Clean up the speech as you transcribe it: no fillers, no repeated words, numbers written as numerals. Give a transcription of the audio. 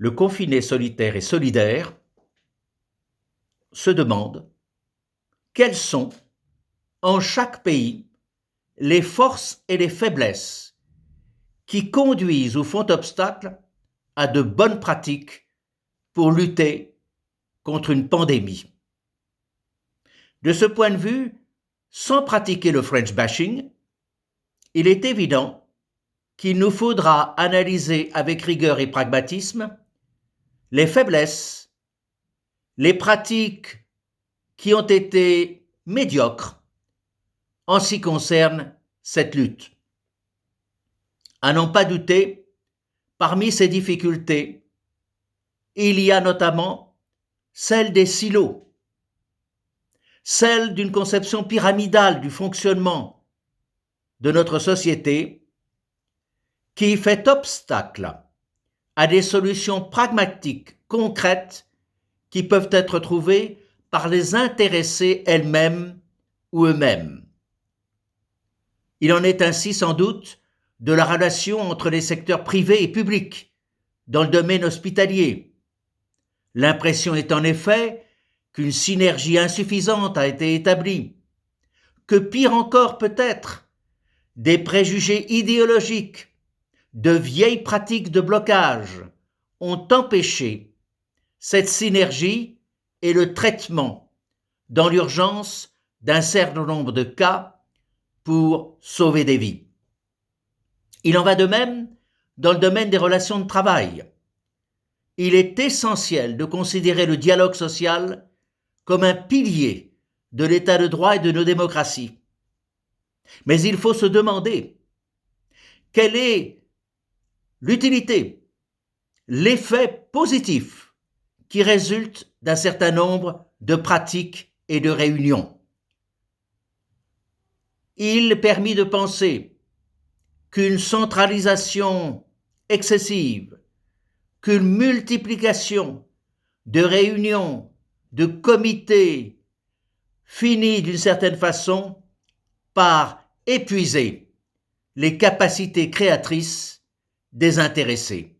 le confiné solitaire et solidaire se demande quelles sont, en chaque pays, les forces et les faiblesses qui conduisent ou font obstacle à de bonnes pratiques pour lutter contre une pandémie. De ce point de vue, sans pratiquer le French bashing, il est évident qu'il nous faudra analyser avec rigueur et pragmatisme les faiblesses, les pratiques qui ont été médiocres en ce qui concerne cette lutte. À n'en pas douter, parmi ces difficultés, il y a notamment celle des silos, celle d'une conception pyramidale du fonctionnement de notre société qui fait obstacle à des solutions pragmatiques, concrètes, qui peuvent être trouvées par les intéressés elles-mêmes ou eux-mêmes. Il en est ainsi sans doute de la relation entre les secteurs privés et publics dans le domaine hospitalier. L'impression est en effet qu'une synergie insuffisante a été établie, que pire encore peut-être, des préjugés idéologiques, de vieilles pratiques de blocage ont empêché cette synergie et le traitement dans l'urgence d'un certain nombre de cas pour sauver des vies. Il en va de même dans le domaine des relations de travail. Il est essentiel de considérer le dialogue social comme un pilier de l'état de droit et de nos démocraties. Mais il faut se demander quelle est l'utilité, l'effet positif qui résulte d'un certain nombre de pratiques et de réunions. Il permet de penser qu'une centralisation excessive, qu'une multiplication de réunions, de comités, finit d'une certaine façon par épuiser les capacités créatrices des intéressés.